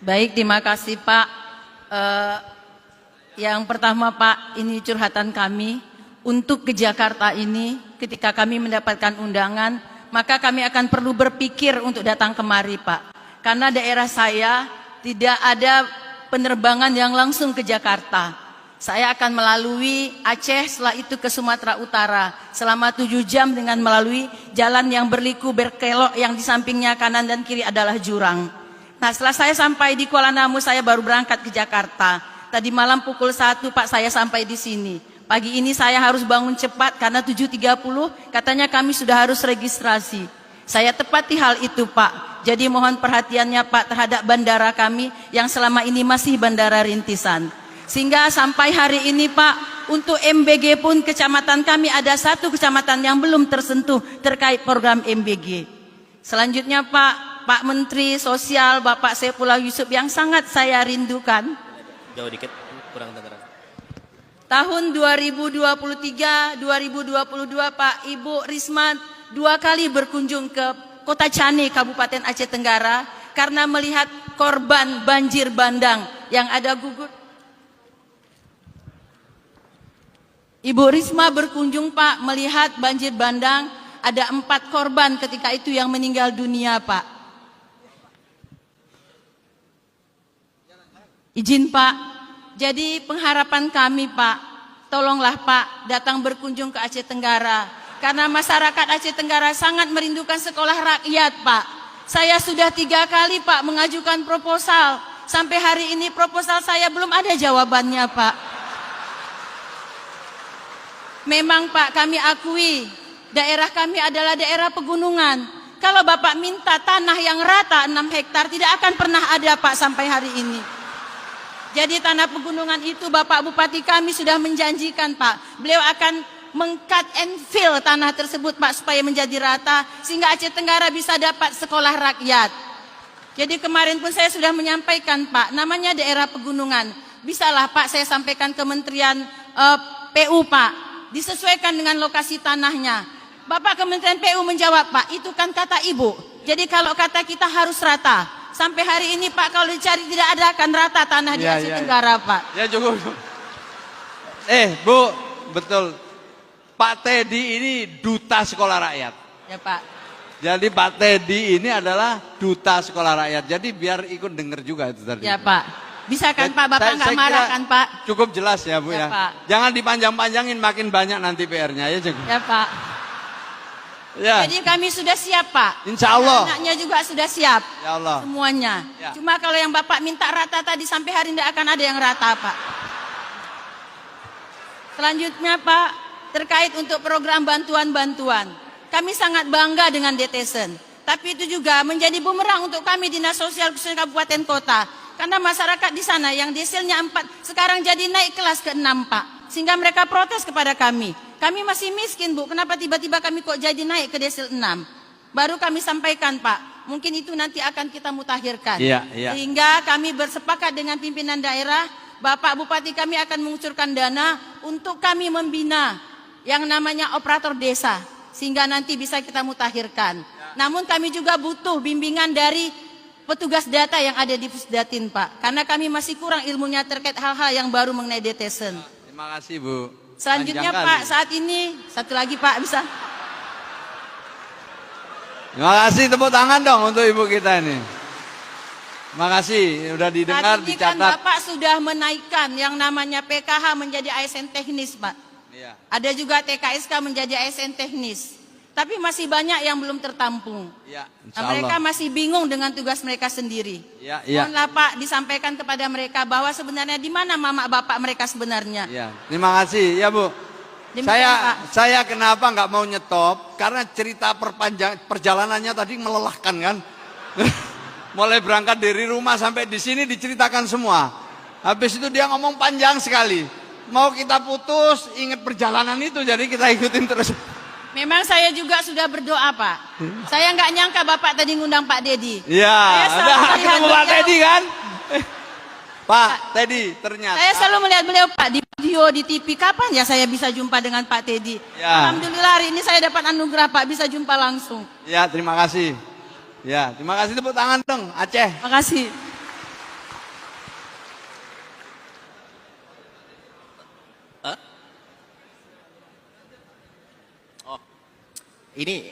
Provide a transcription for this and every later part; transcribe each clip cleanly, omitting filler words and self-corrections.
Baik, terima kasih Pak. Yang pertama Pak, ini curhatan kami. Untuk ke Jakarta ini, ketika kami mendapatkan undangan, maka kami akan perlu berpikir untuk datang kemari Pak. Karena daerah saya tidak ada penerbangan yang langsung ke Jakarta. Saya akan melalui Aceh, setelah itu ke Sumatera Utara. Selama 7 jam dengan melalui jalan yang berliku berkelok yang di sampingnya kanan dan kiri adalah jurang. Nah, setelah saya sampai di Kuala Namu, saya baru berangkat ke Jakarta. Tadi malam pukul 1 Pak, saya sampai di sini. Pagi ini saya harus bangun cepat karena 7.30 katanya kami sudah harus registrasi. Saya tepati hal itu Pak. Jadi mohon perhatiannya Pak terhadap bandara kami yang selama ini masih bandara rintisan. Sehingga sampai hari ini Pak, untuk MBG pun kecamatan kami ada 1 kecamatan yang belum tersentuh terkait program MBG. Selanjutnya Pak Menteri Sosial Bapak Saifullah Yusuf yang sangat saya rindukan. Jauh dikit, kurang dengar. Tahun 2023-2022 Pak, Ibu Risma 2 kali berkunjung ke Kota Cane, Kabupaten Aceh Tenggara karena melihat korban banjir bandang yang ada gugur. Ibu Risma berkunjung Pak melihat banjir bandang, ada 4 korban ketika itu yang meninggal dunia Pak. Izin Pak. Jadi pengharapan kami Pak, tolonglah Pak datang berkunjung ke Aceh Tenggara. Karena masyarakat Aceh Tenggara sangat merindukan sekolah rakyat Pak. Saya sudah 3 kali Pak mengajukan proposal. Sampai hari ini proposal saya belum ada jawabannya Pak. Memang Pak kami akui daerah kami adalah daerah pegunungan. Kalau Bapak minta tanah yang rata 6 hektar tidak akan pernah ada Pak sampai hari ini. Jadi tanah pegunungan itu Bapak Bupati kami sudah menjanjikan Pak. Beliau akan meng-cut and fill tanah tersebut Pak supaya menjadi rata. Sehingga Aceh Tenggara bisa dapat sekolah rakyat. Jadi kemarin pun saya sudah menyampaikan Pak. Namanya daerah pegunungan. Bisalah Pak saya sampaikan Kementerian PU Pak. Disesuaikan dengan lokasi tanahnya. Bapak Kementerian PU menjawab Pak. Itu kan kata Ibu. Jadi kalau kata kita harus rata. Sampai hari ini Pak kalau dicari tidak ada akan rata tanah di Aceh Tenggara Pak. Ya cukup. Bu, betul. Pak Teddy ini duta sekolah rakyat. Ya Pak. Jadi Pak Teddy ini adalah duta sekolah rakyat. Jadi biar ikut dengar juga itu tadi. Ya Pak. Bisa kan Pak, Bapak nggak marah kan Pak? Cukup jelas ya Bu ya. Pak. Jangan dipanjang-panjangin makin banyak nanti PR-nya ya cukup. Ya Pak. Ya. Jadi kami sudah siap Pak. Insya Allah. Anaknya juga sudah siap. Ya Allah. Semuanya. Ya. Cuma kalau yang Bapak minta rata tadi sampai hari ini tidak akan ada yang rata Pak. Selanjutnya Pak, terkait untuk program bantuan-bantuan. Kami sangat bangga dengan Detesen. Tapi itu juga menjadi bumerang untuk kami Dinas Sosial khususnya Kabupaten Kota. Karena masyarakat di sana yang desilnya 4 sekarang jadi naik kelas ke 6 Pak. Sehingga mereka protes kepada kami. Kami masih miskin Bu, kenapa tiba-tiba kami kok jadi naik ke desil 6? Baru kami sampaikan Pak, mungkin itu nanti akan kita mutakhirkan. Iya. Sehingga kami bersepakat dengan pimpinan daerah, Bapak Bupati kami akan mengucurkan dana untuk kami membina yang namanya operator desa. Sehingga nanti bisa kita mutakhirkan. Namun kami juga butuh bimbingan dari petugas data yang ada di Pusdatin Pak. Karena kami masih kurang ilmunya terkait hal-hal yang baru mengenai Detesen. Terima kasih Bu. Selanjutnya Pak, saat ini satu lagi Pak bisa. Terima kasih, tepuk tangan dong untuk ibu kita ini. Terima kasih, sudah didengar, saat ini dicatat. kan Bapak sudah menaikkan yang namanya PKH menjadi ASN teknis Pak. Iya. Ada juga TKSK menjadi ASN teknis. Tapi masih banyak yang belum tertampung. Ya, Nah, mereka masih bingung dengan tugas mereka sendiri. Ya. Mohonlah Pak disampaikan kepada mereka bahwa sebenarnya di mana mama bapak mereka sebenarnya. Ya. Terima kasih ya Bu. Saya kenapa nggak mau nyetop? Karena cerita perjalanannya tadi melelahkan kan. Mulai berangkat dari rumah sampai di sini diceritakan semua. Habis itu dia ngomong panjang sekali. Mau kita putus, ingat perjalanan itu, jadi kita ikutin terus. Memang saya juga sudah berdoa Pak. Saya nggak nyangka Bapak tadi ngundang Pak Dedi. Iya, ada ketemu Pak Teddy kan? Pak Teddy ternyata. Saya selalu melihat beliau Pak di video, di TV. Kapan ya saya bisa jumpa dengan Pak Teddy? Ya. Alhamdulillah hari ini saya dapat anugerah Pak, bisa jumpa langsung. Ya, terima kasih. Ya, terima kasih, tepuk tangan dong Aceh. Terima kasih. Ini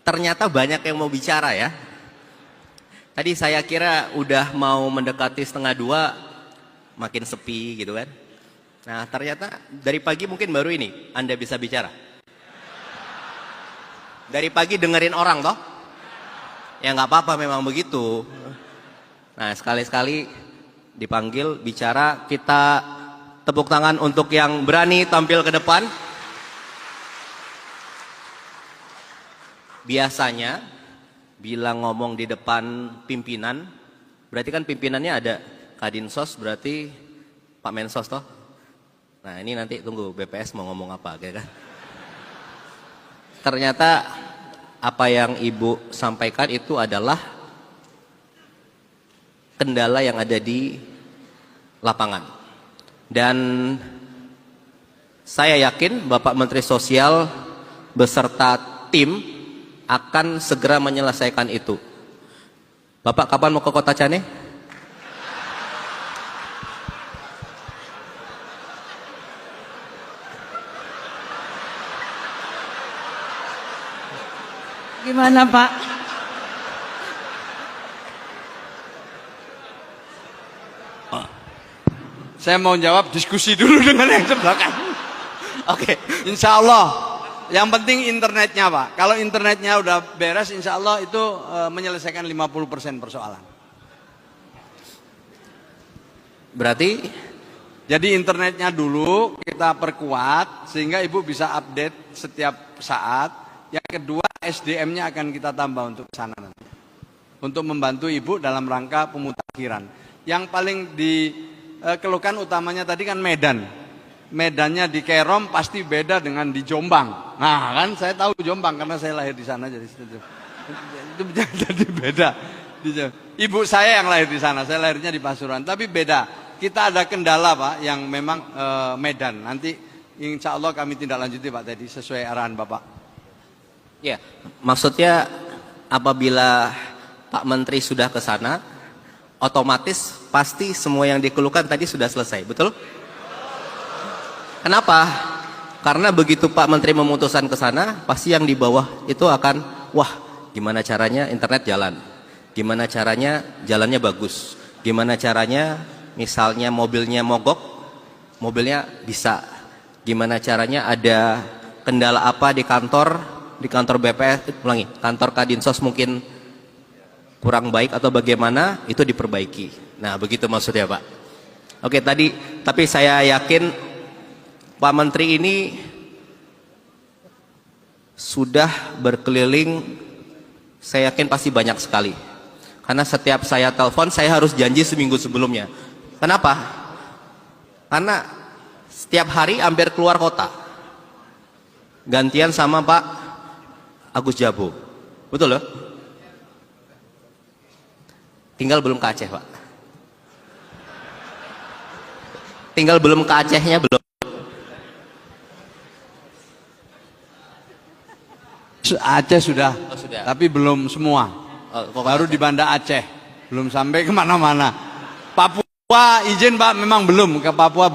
ternyata banyak yang mau bicara ya. Tadi saya kira udah mau mendekati 1:30, makin sepi gitu kan. Nah ternyata dari pagi mungkin baru ini Anda bisa bicara. Dari pagi dengerin orang toh? Ya nggak apa-apa, memang begitu. Nah sekali-sekali dipanggil bicara, kita tepuk tangan untuk yang berani tampil ke depan. Biasanya bila ngomong di depan pimpinan, berarti kan pimpinannya ada Kadinsos, berarti Pak Mensos toh. Nah ini nanti tunggu BPS mau ngomong apa gitu kan. Ternyata apa yang Ibu sampaikan itu adalah kendala yang ada di lapangan. Dan saya yakin Bapak Menteri Sosial beserta tim akan segera menyelesaikan itu. Bapak kapan mau ke Kota Cane? Gimana Pak? Saya mau jawab, diskusi dulu dengan yang sebelah kanan. Oke. Insya Allah. Yang penting internetnya Pak. Kalau internetnya udah beres, insya Allah itu menyelesaikan 50% persoalan. Berarti? Jadi internetnya dulu kita perkuat sehingga Ibu bisa update setiap saat. Yang kedua, SDM-nya akan kita tambah untuk sana nanti. Untuk membantu Ibu dalam rangka pemutakhiran. Yang paling dikeluhkan utamanya tadi kan Medan. Medannya di Kerom pasti beda dengan di Jombang. Nah kan saya tahu Jombang karena saya lahir di sana, jadi itu jadi beda. Ibu saya yang lahir di sana, saya lahirnya di Pasuruan, tapi beda. Kita ada kendala Pak yang memang Medan. Nanti insya Allah kami tindak lanjuti Pak tadi sesuai arahan Bapak. Ya, maksudnya apabila Pak Menteri sudah ke sana, otomatis pasti semua yang dikeluhkan tadi sudah selesai, betul? Kenapa? Karena begitu Pak Menteri memutuskan ke sana, pasti yang di bawah itu akan, wah, gimana caranya internet jalan? Gimana caranya jalannya bagus? Gimana caranya misalnya mobilnya mogok, mobilnya bisa? Gimana caranya ada kendala apa di kantor BPS, ulangi, kantor Kadinsos mungkin kurang baik atau bagaimana, itu diperbaiki. Nah, begitu maksudnya Pak. Oke, tapi saya yakin Pak Menteri ini sudah berkeliling, saya yakin pasti banyak sekali. Karena setiap saya telepon, saya harus janji seminggu sebelumnya. Kenapa? Karena setiap hari hampir keluar kota. Gantian sama Pak Agus Jabo. Betul loh? Tinggal belum ke Aceh Pak. Tinggal belum ke Acehnya belum. Aceh sudah, sudah. Tapi belum semua. Baru di Banda Aceh, belum sampai kemana-mana. Papua izin Pak, memang belum ke Papua.